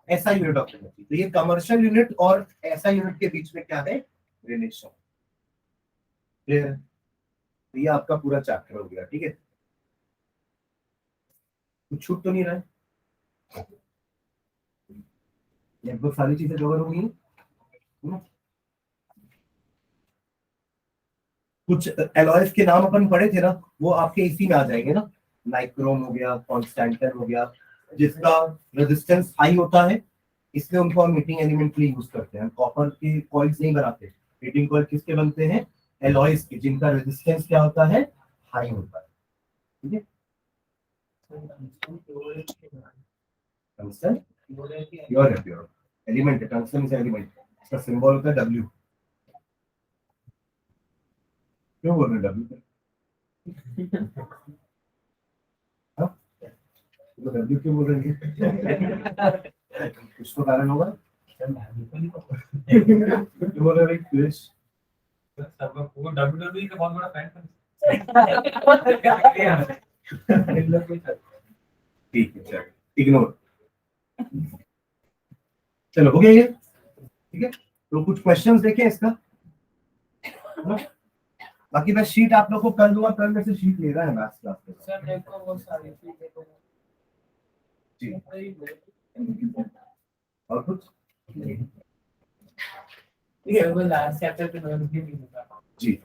SI unit of energy. तो ये commercial unit और SI unit के बीच में क्या है, रिलेशन, क्लियर। ये आपका पूरा चैप्टर हो गया, ठीक है। कुछ छूट तो नहीं रहा है, लगभग सारी चीजें कवर हो गई। कुछ एलॉयज के नाम अपन पढ़े थे ना, वो आपके इसी में आ जाएंगे ना, नाइक्रोम हो गया, कॉन्स्टेंटन हो गया, जिसका रेजिस्टेंस हाई होता है, इसलिए उनको हम हीटिंग एलिमेंट के लिए यूज करते हैं। कॉपर के कॉइल्स नहीं बनाते, हीटिंग कॉइल किसके बनते हैं, एलॉयज के, जिनका रेजिस्टेंस क्या होता है, हाई होता है, ठीक है। टंगस्टन प्योर है, प्योर एलिमेंट है, टंगस्टन इज एलिमेंट, इसका सिंबल होता है डब्ल्यू। क्यों बोल रहे डब्ल्यू, तो डब्ल्यू क्यों बोल रहे हैं, कुछ तो कारण होगा। क्यों बोल रहे हैं, वो डब्ल्यू का बहुत बड़ा फैन था। ठीक है, चलो इग्नोर, चलो हो गया ये, ठीक है। तो कुछ क्वेश्चंस देखें इसका, बाकी मैं शीट आप लोग को कर दूंगा, कल में से शीट ले रहा है मैथ्स क्लास में। सर देखो वो सारी शीट देखो जी, और कुछ ठीक है, वो लास्ट चैप्टर पे जी,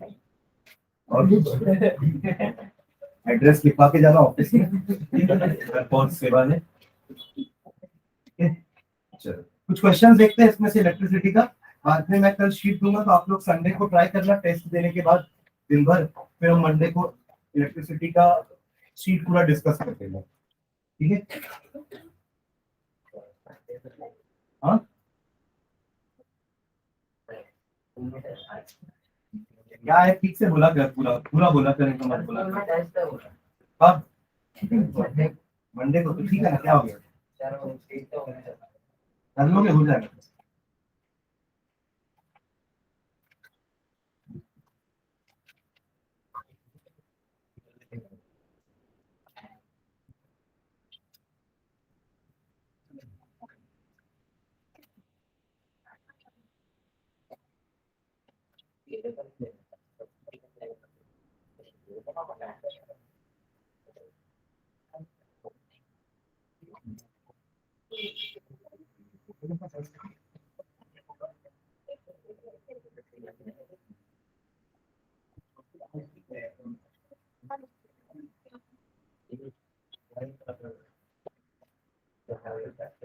और कुछ एड्रेस लिखवा के जाना ऑफिस में, कौन सेवा है। चलो कुछ क्वेश्चंस देखते हैं इसमें से इलेक्ट्रिसिटी का, बाद में मैं कल शीट दूंगा, तो आप लोग संडे को ट्राई करना टेस्ट देने के बाद दिन भर, फिर हम मंडे को इलेक्ट्रिसिटी का शीट पूरा डिस्कस करते हैं, ठीक है। हाँ क्या है, ठीक से बोला कर, पूरा पूरा बोला करें तो मत बोला कब, मंडे को, तो ठीक है ना, क्या हो गया, कर लोगे, हो जाएगा।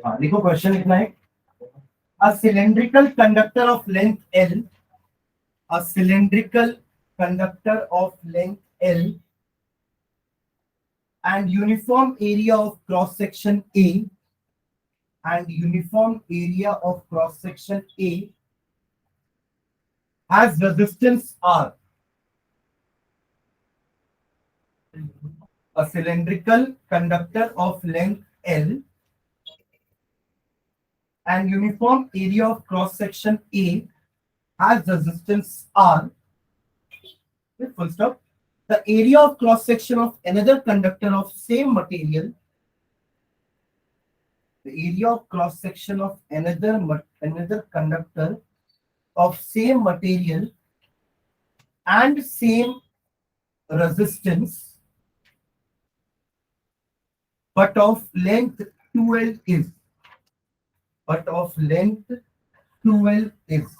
हाँ देखो क्वेश्चन लिखना है, a cylindrical conductor of length L, a cylindrical conductor of length L and uniform area of cross section A, and uniform area of cross section A has resistance R. A cylindrical conductor of length L and uniform area of cross section A has resistance R. With full stop. The area of cross section of another conductor of same material. The area of cross section of another conductor of same material and same resistance, but of length 2L is. But of length 2L is.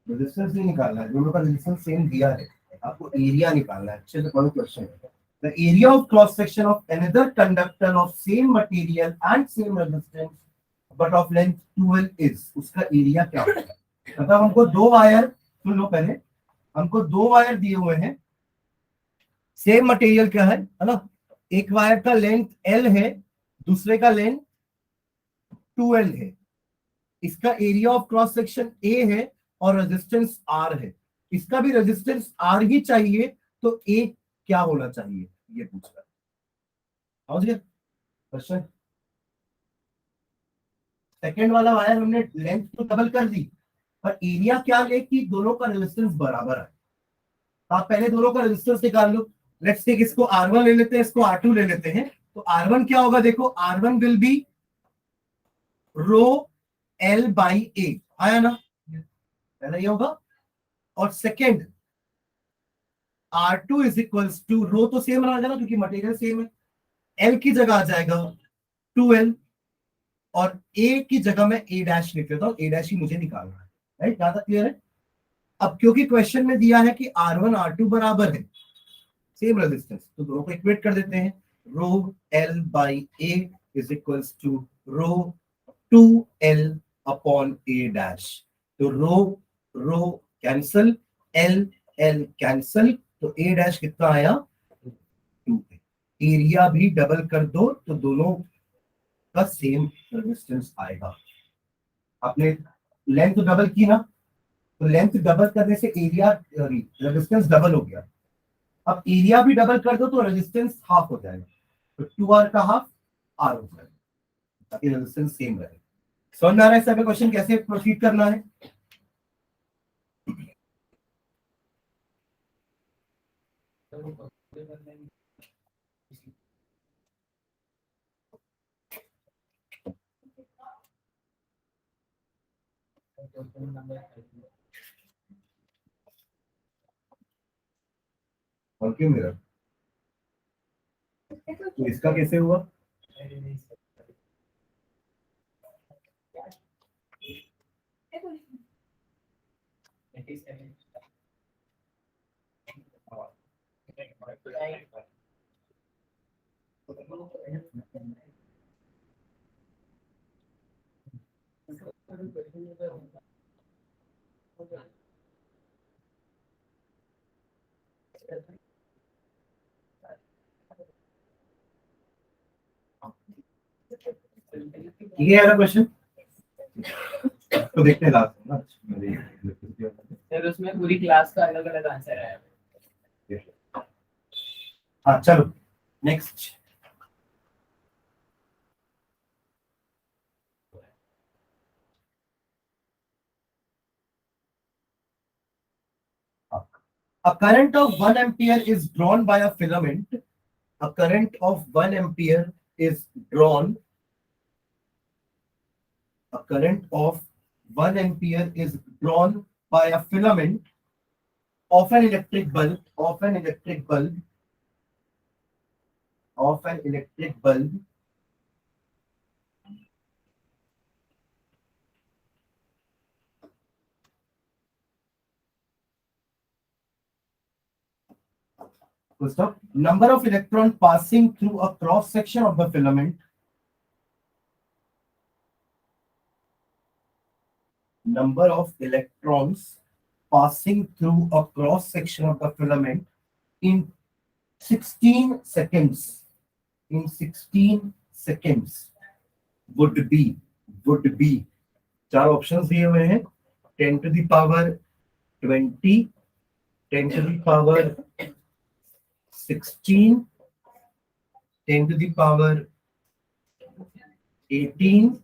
Resistance नहीं निकालना है, दोनों का रेजिस्टेंस सेम दिया है, आपको एरिया निकालना है। अच्छे से पढ़ो question. The area of cross section of another conductor of same material and same resistance but of length 12 is, उसका एरिया क्या होगा? मतलब हमको दो वायर, सुन लो पहले, हमको दो वायर दिए हुए हैं, सेम मटेरियल क्या है ना, एक वायर का लेंथ L है, दूसरे का लेंथ 2L है, इसका area of cross section A है और रेजिस्टेंस R है, इसका भी रेजिस्टेंस R ही चाहिए, तो A क्या होना चाहिए ये पूछ रहा है। समझ गए क्वेश्चन? सेकेंड वाला वायर हमने लेंथ तो डबल कर दी, पर एरिया क्या ले कि दोनों का रेजिस्टेंस बराबर है। तो आप पहले दोनों का रेजिस्टेंस निकाल लो। लेट्स टेक, इसको R1 ले लेते हैं, इसको R2 ले लेते हैं। तो R1 क्या होगा, देखो R1 will be rho L by A, आया ना, पहला ये होगा। और second R2 is equals to, rho तो सेम रहा जाएगा क्योंकि मटेरियल सेम है, L की जगह आ जाएगा 2L, और A की जगह में A डैश लिख लेता हूं, A डैश ही मुझे निकालना है। राइट, क्या था, क्लियर है? अब क्योंकि क्वेश्चन में दिया है कि R1 R2 बराबर है, सेम रेजिस्टेंस, तो दोनों को इक्वेट कर देते हैं। Rho L by A is equals to rho 2L upon A dash. तो रो कैंसल, L कैंसल, तो A डैश कितना आया, 2। एरिया भी डबल कर दो तो दोनों का सेम रेजिस्टेंस आएगा। आपने लेंथ डबल की ना, तो लेंथ डबल करने से एरिया रेजिस्टेंस डबल हो गया। अब एरिया भी डबल कर दो तो रेजिस्टेंस हाफ हो जाएगा, तो 2R का हाफ R हो जाएगा, ताकि रेजिस्टेंस सेम रहे। समझ में आ रहा है सर क्वेश्चन कैसे प्रोसीड करना है? और क्यों मेरा, तो इसका कैसे हुआ? ये है ना क्वेश्चन, तो देखते हैं लास्ट ना सर उसमें पूरी क्लास का अलग अलग आंसर है। हाँ चलो next. A current of 1 ampere is drawn by a filament. A current of 1 ampere is drawn. A current of 1 ampere is drawn by a filament of an electric bulb, of an electric bulb, of an electric bulb full stop. Number of electron passing through a cross section of the filament. Number of electrons passing through a cross section of the filament in 16 seconds. In 16 seconds would be. चार ऑप्शंस दिए हुए हैं. 10 to the power 20, 10 to the power 16, 10 to the power 18,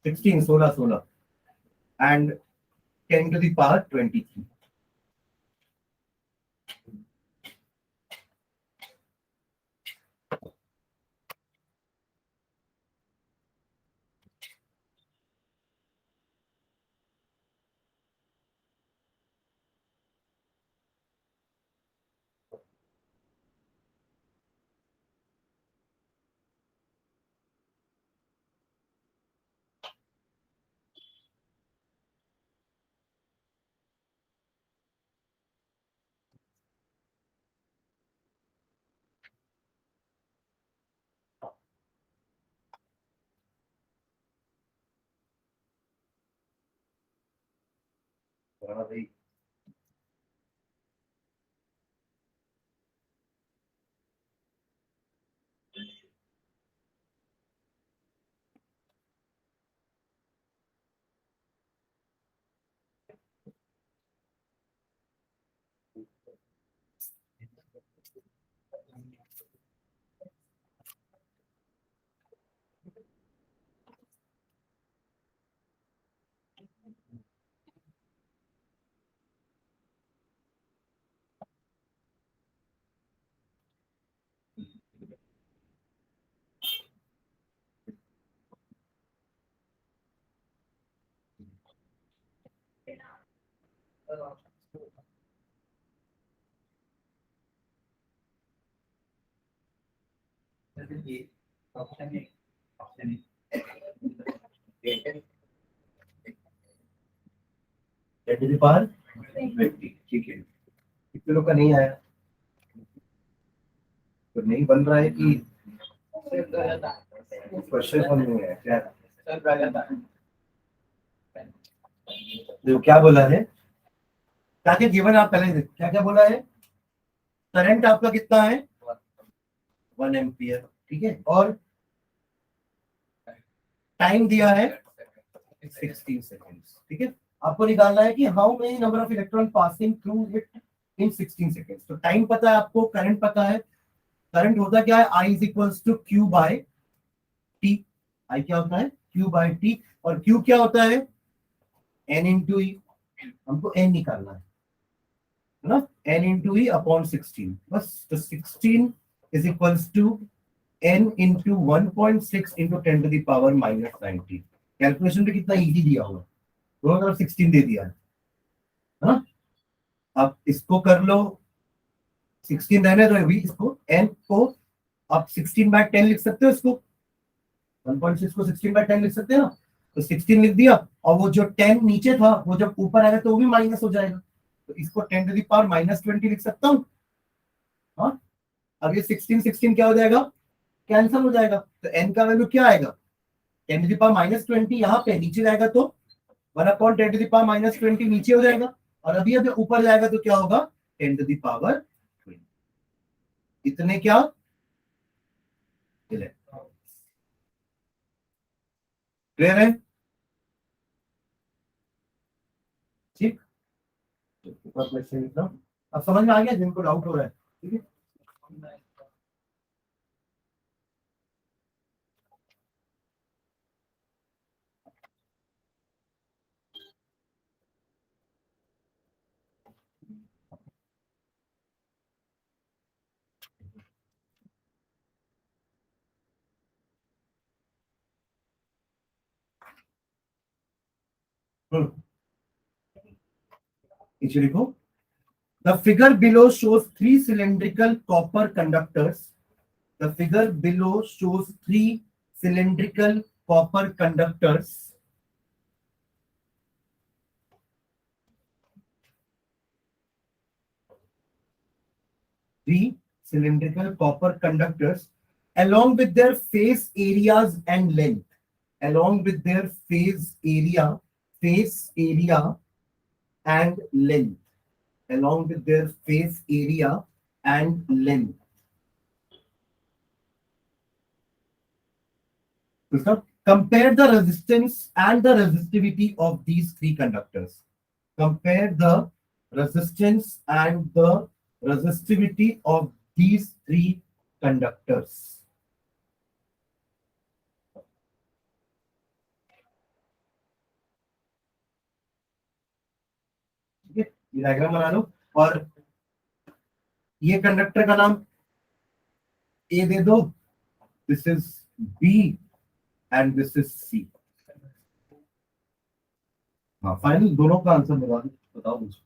16, 16, and 10 to the power 23. पार 20, ठीक है. कितने लोग का नहीं आया? तो नहीं बन रहा है कि क्वेश्चन बन नहीं है क्या? देखो क्या बोला है, क्या गिवन आप पहले क्या क्या बोला है. करंट आपका कितना है? 1 एम्पियर, ठीक है. और टाइम दिया है 16 सेकेंड्स, ठीक है. आपको निकालना है कि how many number of electron passing through it in 16 seconds. तो टाइम पता है आपको, करंट पता है. करंट होता क्या है? I is equals to Q bye T. I क्या होता है? Q bye T. और Q क्या होता है? N into E. हमको N निकालना है ना. N into E upon 16. बस. तो 16 is equals to N into 1.6 into 10 to the power minus 90. Calculation पे कितना इजी दिया हुआ, दोनों तरफ 16 दे दिया है ना. अब इसको कर लो, 16 रहने दो अभी. इसको n को आप 16 बाय 10 लिख सकते हो. इसको 1.6 को 16 बाय 10 लिख सकते हो ना. तो 16 लिख दिया, और वो जो 10 नीचे था वो जब ऊपर आएगा तो वो भी माइनस हो जाएगा. तो इसको 10 टू द पावर माइनस 20 लिख सकता हूँ. हाँ, अब ये 16 16 क्या हो जाएगा? कैंसिल हो जाएगा. तो n का वैल्यू क्या आएगा? 10 टू द पावर माइनस 20 यहाँ पे नीचे जाएगा तो 1/10 टू द पावर माइनस 20 नीचे हो जाएगा. और अभी अभी ऊपर जाएगा तो क्या होगा? 10 टू द पावर 20. इतने क्या? क्लियर है? ठीक. अब समझ में आ गया जिनको डाउट हो रहा है? ठीक है. नीचे लिखो. The figure below shows 3 cylindrical copper conductors. The figure below shows 3 cylindrical copper conductors. three cylindrical copper conductors along with their face areas and length. Along with their face area and length. Along with their face area and length. Compare the resistance and the resistivity of these three conductors. Compare the resistance and the resistivity of these three conductors. ठीक है, ये डायग्राम बना लो और ये कंडक्टर का नाम ए दे दो. This is B and this is C. हाँ, फाइनल दोनों का आंसर बताओ मुझे.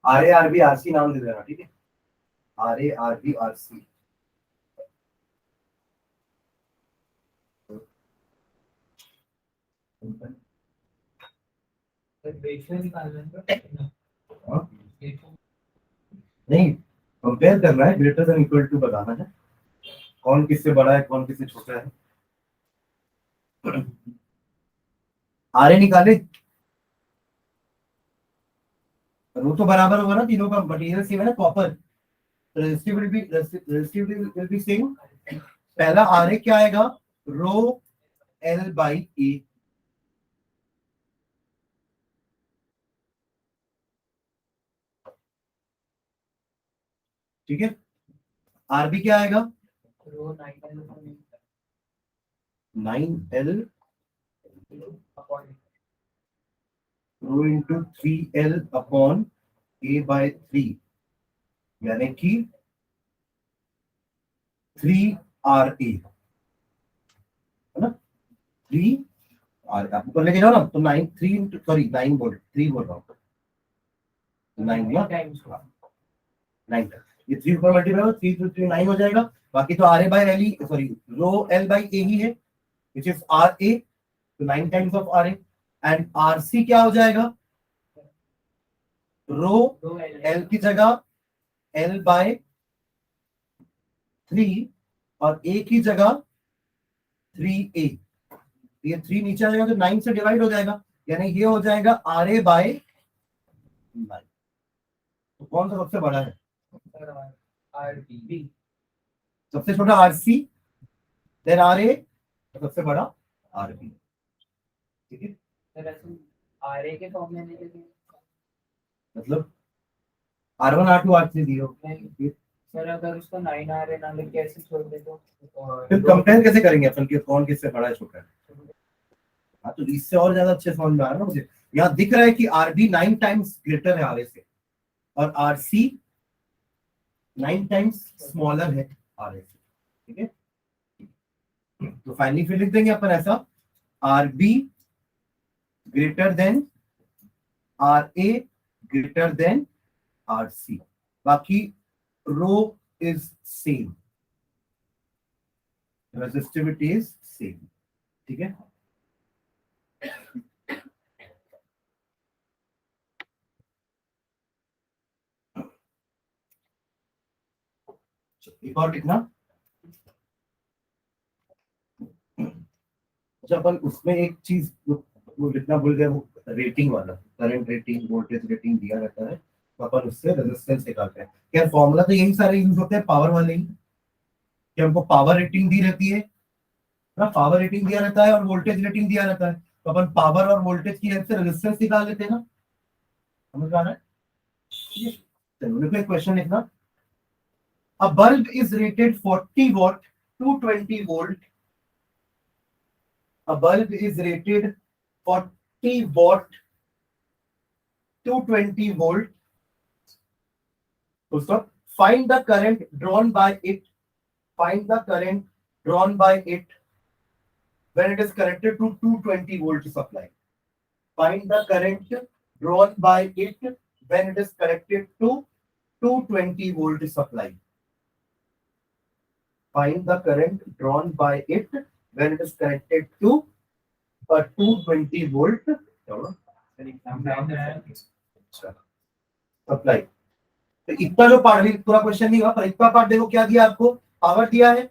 R A R B R C नाम दे देना. ठीक है, R A R B R C. नहीं, कंपेयर करना है, ग्रेटर देन इक्वल टू बताना है. कौन किससे बड़ा है, कौन किससे छोटा है. आर ए निकाले, वो तो बराबर होगा ना तीनों का. मटेरियल सेम है ना, copper. Resistivity will be same. पहला आर ए क्या आएगा, रो एल बाई ए. ठीक है, आरबी क्या आएगा, रो 9L rho into 3L upon ए बाय 3, यानी कि 3RA है ना. 3 आप ऊपर लेके जाओ ना, तो 9 3 सॉरी 9 बोल 3 बोल रहा हूँ. 9 ना, टाइम्स 9 ये 3 ऊपर मल्टीप्लाई हो 3 3 9 हो जाएगा। बाकी तो R A by L uh sorry rho L by A ही है विच इज आर ए, तो 9 times of R A and R C क्या हो जाएगा, रो एल की जगह एल बाय 3 और ए की जगह 3 ए, ये 3 नीचे आ जाएगा तो 9 से डिवाइड हो जाएगा, यानी ये हो जाएगा आर ए बाय 9। तो कौन सा सबसे बड़ा है, आर बी, सबसे छोटा आर सी देन आर ए, सबसे बड़ा आर बी। ठीक है, आर ए के फॉर्म में नहीं मतलब R1 R2 R3 0। सर अगर उसको 9 आ रहे ना लेके ऐसे छोड़ दे तो फिर कंपेयर कैसे करेंगे अपन कि कौन किससे बड़ा है छोटा है। हाँ तो इससे और ज्यादा अच्छे समझ में आ रहा है ना मुझे, यहाँ दिख रहा है कि आर बी 9 टाइम्स ग्रेटर है आर ए से और आर सी 9 टाइम्स स्मॉलर है आर ए से। ठीक है, तो फाइनली फिर लिख देंगे अपन ऐसा, R B greater than R A greater than R C, बाकी rho is same, resistivity is same. ठीक है, एक और लिखना। अच्छा अपन उसमें एक चीज वो लिखना भूल गए, वो रेटिंग वाला, करंट रेटिंग वोल्टेज रेटिंग दिया रहता है तो अपन उससे रेजिस्टेंस निकालते हैं। क्या फॉर्मूला तो यही सारे यूज होते हैं पावर वाले ही, कि हमको पावर रेटिंग दी रहती है ना, पावर रेटिंग दिया रहता है और वोल्टेज रेटिंग दिया रहता है, तो अपन पावर और वोल्टेज की हेल्प से रेजिस्टेंस निकाल लेते हैं ना। समझ आ रहा है, चलो लिखो क्वेश्चन लिखना। A bulb is rated 40 watt to 20 volt. A bulb is rated 40 watt to 20 volt. So find the current drawn by it. Find the current drawn by it when it is connected to 220 volt supply. Find the current drawn by it when it is connected to 220 volt supply. Find the current drawn by it when it is connected to a 220 volt supply. तो इतना जो पार्ट भी पूरा क्वेश्चन नहीं हुआ पर इतना पार्ट देखो क्या दिया आपको, पावर दिया है,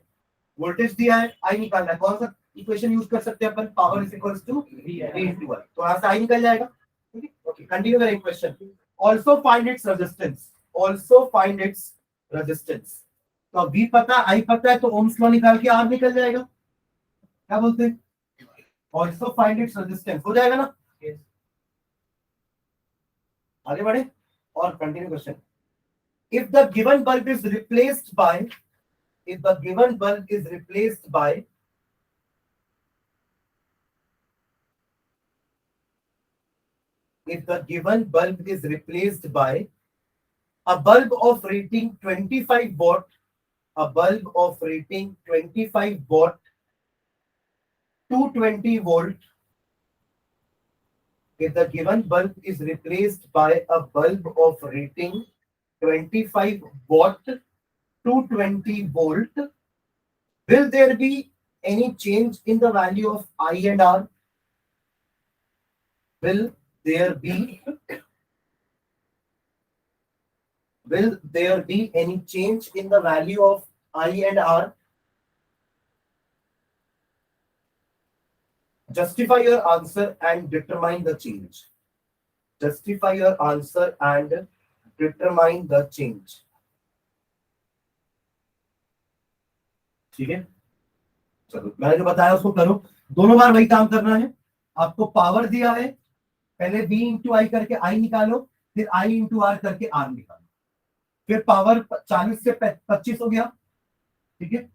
वोल्टेज दिया है, आई निकालना है। कौन सा इक्वेशन यूज कर सकते हैं अपन, power is equals to V into I, तो यहाँ से आई निकल जाएगा। ठीक है, ओके कंटिन्यू करें question. Also find its resistance, also find its resistance. तो V पता, I पता है, तो ओम्स लॉ निकाल के R निकल जाएगा। क्या बोलते हैं, ऑल्सो फाइंड इट्स रेजिस्टेंस हो जाएगा ना। आगे बढ़े और continue question. If the given bulb is replaced by, if the given bulb is replaced by if the given bulb is replaced by a bulb of rating 25 watt, a bulb of rating 25 watt to 20 volt, if the given bulb is replaced by a bulb of rating 25 watt to 20 volt, will there be any change in the value of I and R? Will there be any change in the value of I and R? Justify your answer and determine the change. Justify your answer and determine the change. ठीक है, चलो मैंने जो बताया उसको करो। दोनों बार वही काम करना है। आपको पावर दिया है, पहले V इंटू आई करके I निकालो, फिर I इंटू R करके R निकालो, फिर पावर 40 से 25 हो गया। ठीक है,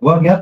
हुआ क्या?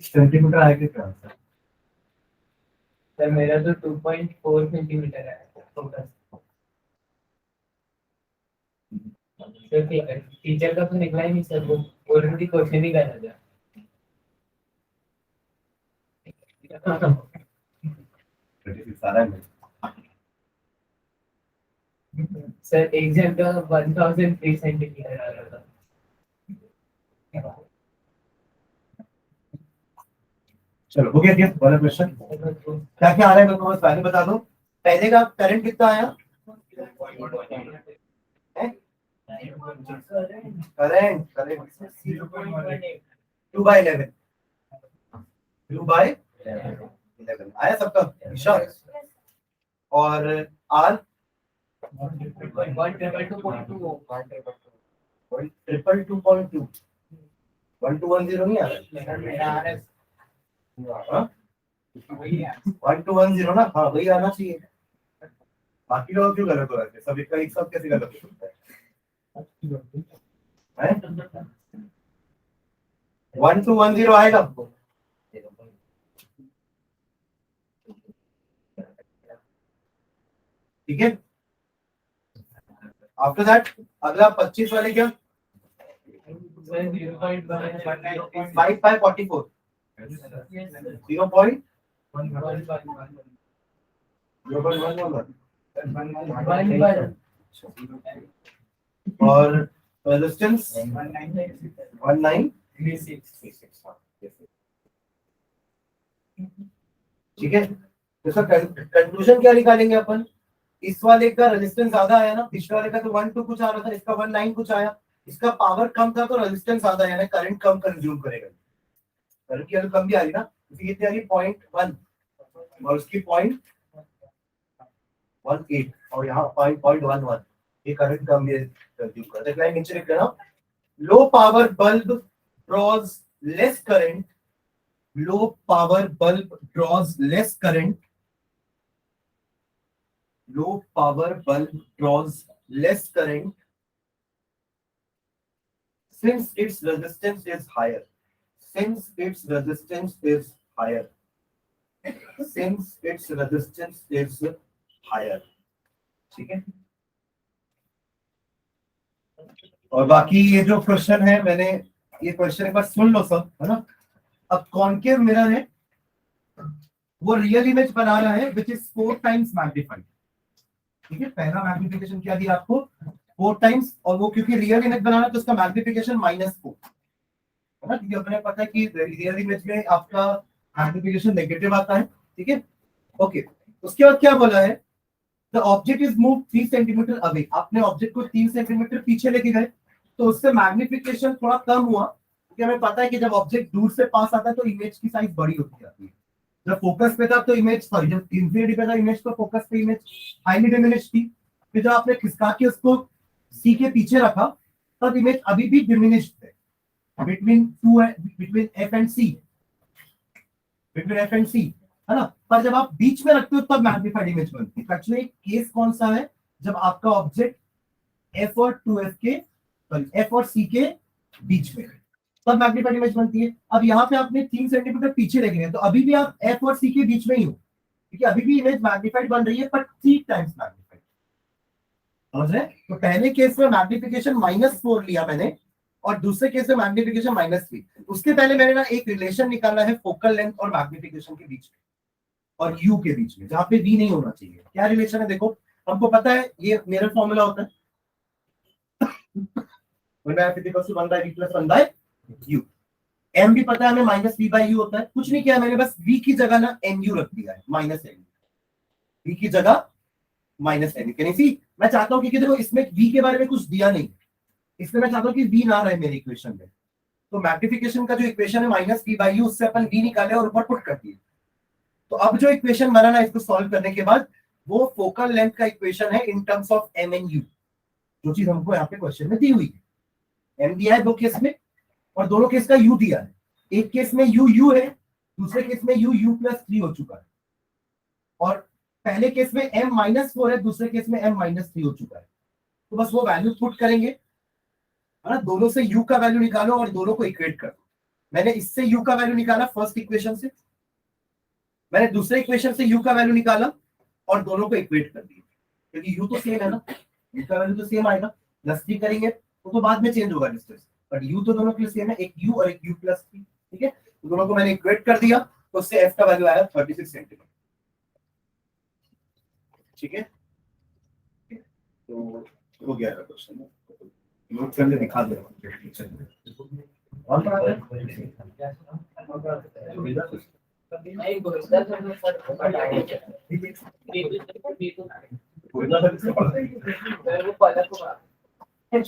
सेंटीमीटर आएगा क्या? सर मेरा तो 2.4 सेंटीमीटर है टोटल। सर टीचर का तो निकला ही नहीं सर, वो ऑलरेडी क्वेश्चन ही कर दिया। सर एग्जाम का 1003 सेंटीमीटर आ रहा था। चलो हो गया क्या वाला क्वेश्चन? क्या क्या आ रहा है मेरे को बस पहले बता दो। पहले का करंट कितना आया? करंट करंट 2/11 2/11 आया सबका निशान। और आर 122.2 222.2 1210 नहीं आ रहा? मेरा आ रहा है। हाँ? वही है 1210 ना? हाँ वही आना चाहिए। बाकी लोग क्यों गलत हो रहे थे? सब एक साथ कैसे गलत हो सकता है? 1210 आएगा आपको। ठीक है, आफ्टर दैट अगला 25 वाले क्या 5 by 44 0.1 और रेजिस्टेंस 1936 ठीक है। तो इसका कंक्लूजन क्या निकालेंगे अपन, इस वाले का रेजिस्टेंस ज्यादा आया ना, पिछले वाले का तो 1-2 कुछ आ रहा था, इसका 1-9 कुछ आया, इसका पावर कम था तो रेजिस्टेंस ज्यादा आया ना, करंट कम कंज्यूम करेगा, करंट की वैल्यू कम भी आ रही ना, इसकी कितनी आ रही 0.1 और उसकी 0.18 और यहाँ 0.11, ये करंट कम भी कंज्यूम करता है। लाइन नीचे लिख लेना, low power bulb draws less current, low power bulb draws less current, low power bulb draws less current since its resistance is higher, since its resistance is higher, since its resistance is higher ठीक है। और बाकी ये जो क्वेश्चन है, मैंने ये क्वेश्चन एक बार सुन लो सब, है ना। अब कॉन्केव मिरर है, वो रियल इमेज बना रहा है विच इज 4 times मैग्नीफाइड, ठीक है। पहला मैग्निफिकेशन क्या दिया आपको 4 times, और वो क्योंकि रियल इमेज बनाना है तो उसका मैग्निफिकेशन -4 है ना, क्योंकि अपने पता है कि रियल इमेज में आपका मैग्निफिकेशन नेगेटिव आता है, ठीक है। ओके, उसके बाद क्या बोला है, the object is move 3 centimetre away, आपने ऑब्जेक्ट को 3 सेंटीमीटर पीछे लेके गए तो उससे मैग्निफिकेशन थोड़ा कम हुआ, क्योंकि हमें पता है कि जब ऑब्जेक्ट दूर से पास आता है तो इमेज की साइज बड़ी होती जाती है। जब फोकस पे था तो इमेज, सॉरी जब इंफिनिटी पे था इमेज, तो फोकस पे इमेज हाईली डिमिनिश थी, फिर जब आपने खिसका के उसको सी के पीछे रखा तब इमेज अभी भी डिमिनिश्ड है, बिटवीन एफ एंड सी, है ना। पर जब आप बीच में रखते हो तब मैग्नीफाइड इमेज बनती है। एक्चुअली केस कौन सा है, जब आपका ऑब्जेक्ट एफ और 2f के, एफ और सी के बीच में, तब मैग्नीफाइड इमेज बनती है। अब यहाँ पे आपने 3 सेंटीमीटर पीछे लेके गए तो अभी भी आप एफ और सी के बीच में ही हो, क्योंकि अभी भी इमेज मैग्नीफाइड बन रही है पर 3 टाइम्स मैग्नीफाइड, समझ रहे। तो पहले केस में मैग्नीफिकेशन -4 लिया मैंने और दूसरे केस में मैग्नीफिकेशन -3। उसके पहले मैंने ना एक रिलेशन निकाला है फोकल लेंथ और मैग्नीफिकेशन के बीच में और यू के बीच में, जहां पे वी नहीं होना चाहिए। क्या रिलेशन है देखो, हमको पता है ये मिरर फॉर्मूला होता है, u, m भी पता है हमें -v/u होता है। कुछ नहीं किया मैंने, बस v की जगह ना nu रख दिया है, -n, v की जगह -n। कैन यू सी, मैं चाहता हूं कि देखो इसमें v के बारे में कुछ दिया नहीं, इसलिए मैं चाहता हूं कि v ना रहे मेरी इक्वेशन में। तो मैग्निफिकेशन का जो इक्वेशन है -v/u, उससे अपन v निकाले और ऊपर पुट कर दिए। तो अब जो इक्वेशन बना ना, इसको सॉल्व करने के बाद, वो फोकल लेंथ का इक्वेशन है in terms of m and u, जो चीज हमको यहाँ पे क्वेश्चन में दी हुई है। m दिया है दो केस में और दोनों केस का u दिया है। एक केस में u है, दूसरे केस में u+3 हो चुका है, और पहले केस में m-4 है, दूसरे केस में m-3 हो चुका है। तो बस वो वैल्यू पुट करेंगे, है ना। दोनों से u का वैल्यू निकालो और दोनों को इक्वेट कर दो। मैंने इससे u का वैल्यू निकाला फर्स्ट इक्वेशन से, मैंने दूसरे इक्वेशन से u का वैल्यू निकाला और दोनों को इक्वेट कर दिया, क्योंकि u तो सेम है ना, u का वैल्यू तो सेम आएगा। +3 करेंगे तो बाद में चेंज होगा डिस्टेंस, बट u तो दोनों के लिए सेम है, एक u और एक u+3, ठीक है। तो दोनों को मैंने इक्वेट कर दिया, तो उससे f का वैल्यू आया 36 सेंटीमीटर, ठीक है। तो हो गया क्वेश्चन, नोट करके दिखा दे। और पढ़ा है नहीं